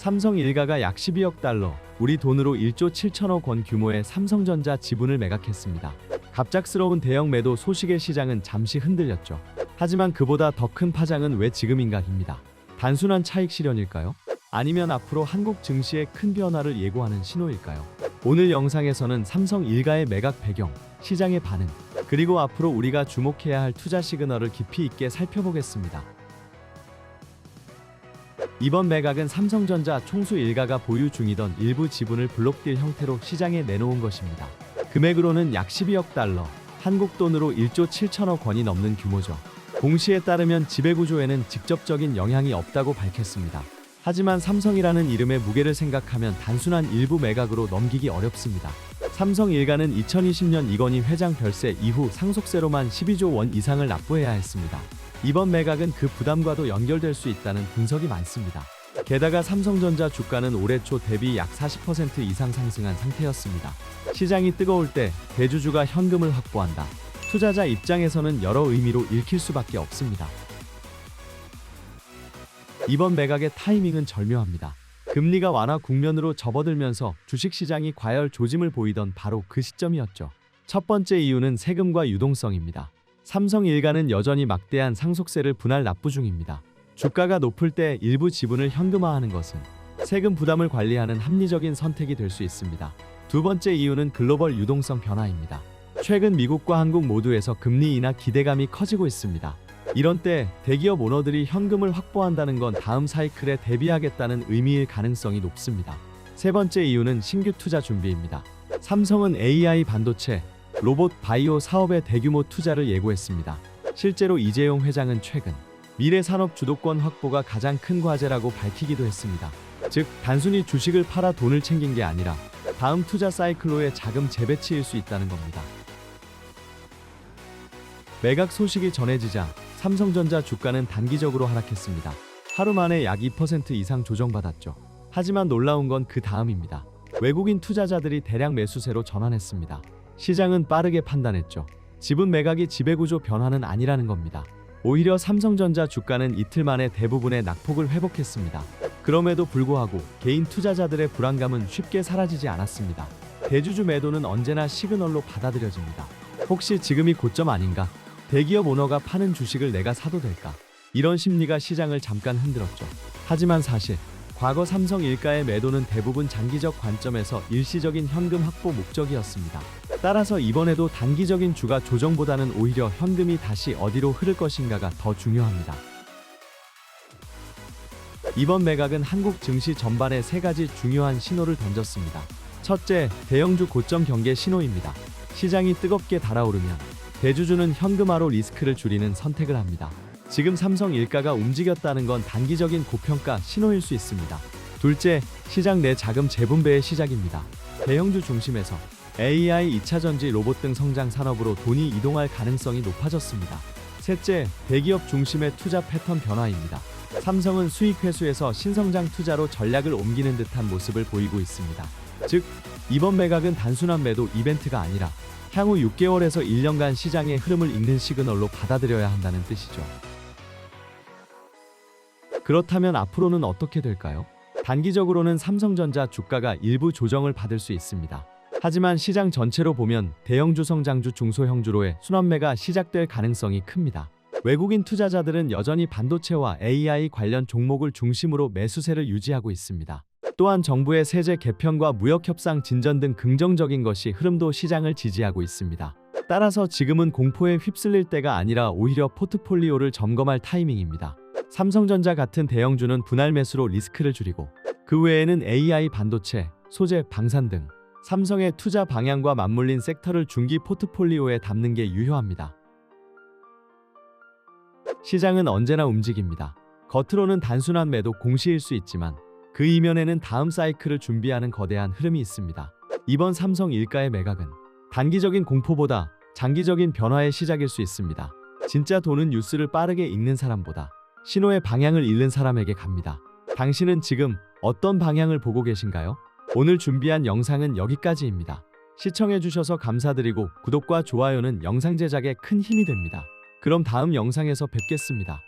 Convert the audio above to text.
삼성 일가가 약 12억 달러, 우리 돈으로 1조 7천억 원 규모의 삼성전자 지분을 매각했습니다. 갑작스러운 대형 매도 소식에 시장은 잠시 흔들렸죠. 하지만 그보다 더 큰 파장은 왜 지금인가입니다. 단순한 차익 실현일까요? 아니면 앞으로 한국 증시의 큰 변화를 예고하는 신호일까요? 오늘 영상에서는 삼성 일가의 매각 배경, 시장의 반응, 그리고 앞으로 우리가 주목해야 할 투자 시그널을 깊이 있게 살펴보겠습니다. 이번 매각은 삼성전자 총수 일가가 보유 중이던 일부 지분을 블록딜 형태로 시장에 내놓은 것입니다. 금액으로는 약 12억 달러, 한국 돈으로 1조 7천억 원이 넘는 규모죠. 공시에 따르면 지배구조에는 직접적인 영향이 없다고 밝혔습니다. 하지만 삼성이라는 이름의 무게를 생각하면 단순한 일부 매각으로 넘기기 어렵습니다. 삼성 일가는 2020년 이건희 회장 별세 이후 상속세로만 12조 원 이상을 납부해야 했습니다. 이번 매각은 그 부담과도 연결될 수 있다는 분석이 많습니다. 게다가 삼성전자 주가는 올해 초 대비 약 40% 이상 상승한 상태였습니다. 시장이 뜨거울 때 대주주가 현금을 확보한다. 투자자 입장에서는 여러 의미로 읽힐 수밖에 없습니다. 이번 매각의 타이밍은 절묘합니다. 금리가 완화 국면으로 접어들면서 주식시장이 과열 조짐을 보이던 바로 그 시점이었죠. 첫 번째 이유는 세금과 유동성입니다. 삼성 일가는 여전히 막대한 상속세를 분할 납부 중입니다. 주가가 높을 때 일부 지분을 현금화하는 것은 세금 부담을 관리하는 합리적인 선택이 될 수 있습니다. 두 번째 이유는 글로벌 유동성 변화입니다. 최근 미국과 한국 모두에서 금리 인하 기대감이 커지고 있습니다. 이런 때 대기업 오너들이 현금을 확보한다는 건 다음 사이클에 대비하겠다는 의미일 가능성이 높습니다. 세 번째 이유는 신규 투자 준비입니다. 삼성은 AI 반도체, 로봇 바이오 사업에 대규모 투자를 예고했습니다. 실제로 이재용 회장은 최근 미래 산업 주도권 확보가 가장 큰 과제라고 밝히기도 했습니다. 즉, 단순히 주식을 팔아 돈을 챙긴 게 아니라 다음 투자 사이클로의 자금 재배치일 수 있다는 겁니다. 매각 소식이 전해지자 삼성전자 주가는 단기적으로 하락했습니다. 하루 만에 약 2% 이상 조정받았죠. 하지만 놀라운 건 그 다음입니다. 외국인 투자자들이 대량 매수세로 전환했습니다. 시장은 빠르게 판단했죠. 지분 매각이 지배구조 변화는 아니라는 겁니다. 오히려 삼성전자 주가는 이틀 만에 대부분의 낙폭을 회복했습니다. 그럼에도 불구하고 개인 투자자들의 불안감은 쉽게 사라지지 않았습니다. 대주주 매도는 언제나 시그널로 받아들여집니다. 혹시 지금이 고점 아닌가? 대기업 오너가 파는 주식을 내가 사도 될까? 이런 심리가 시장을 잠깐 흔들었죠. 하지만 사실 과거 삼성 일가의 매도는 대부분 장기적 관점에서 일시적인 현금 확보 목적이었습니다. 따라서 이번에도 단기적인 주가 조정보다는 오히려 현금이 다시 어디로 흐를 것인가가 더 중요합니다. 이번 매각은 한국 증시 전반에 세 가지 중요한 신호를 던졌습니다. 첫째, 대형주 고점 경계 신호입니다. 시장이 뜨겁게 달아오르면 대주주는 현금화로 리스크를 줄이는 선택을 합니다. 지금 삼성 일가가 움직였다는 건 단기적인 고평가 신호일 수 있습니다. 둘째, 시장 내 자금 재분배의 시작입니다. 대형주 중심에서 AI, 2차전지, 로봇 등 성장 산업으로 돈이 이동할 가능성이 높아졌습니다. 셋째, 대기업 중심의 투자 패턴 변화입니다. 삼성은 수익 회수에서 신성장 투자로 전략을 옮기는 듯한 모습을 보이고 있습니다. 즉, 이번 매각은 단순한 매도 이벤트가 아니라 향후 6개월에서 1년간 시장의 흐름을 읽는 시그널로 받아들여야 한다는 뜻이죠. 그렇다면 앞으로는 어떻게 될까요? 단기적으로는 삼성전자 주가가 일부 조정을 받을 수 있습니다. 하지만 시장 전체로 보면 대형주, 성장주, 중소형주로의 순환매가 시작될 가능성이 큽니다. 외국인 투자자들은 여전히 반도체와 AI 관련 종목을 중심으로 매수세를 유지하고 있습니다. 또한 정부의 세제 개편과 무역 협상 진전 등 긍정적인 것이 흐름도 시장을 지지하고 있습니다. 따라서 지금은 공포에 휩쓸릴 때가 아니라 오히려 포트폴리오를 점검할 타이밍입니다. 삼성전자 같은 대형주는 분할 매수로 리스크를 줄이고, 그 외에는 AI, 반도체, 소재, 방산 등 삼성의 투자 방향과 맞물린 섹터를 중기 포트폴리오에 담는 게 유효합니다. 시장은 언제나 움직입니다. 겉으로는 단순한 매도 공시일 수 있지만 그 이면에는 다음 사이클을 준비하는 거대한 흐름이 있습니다. 이번 삼성 일가의 매각은 단기적인 공포보다 장기적인 변화의 시작일 수 있습니다. 진짜 돈은 뉴스를 빠르게 읽는 사람보다 신호의 방향을 잃는 사람에게 갑니다. 당신은 지금 어떤 방향을 보고 계신가요? 오늘 준비한 영상은 여기까지입니다. 시청해주셔서 감사드리고 구독과 좋아요는 영상 제작에 큰 힘이 됩니다. 그럼 다음 영상에서 뵙겠습니다.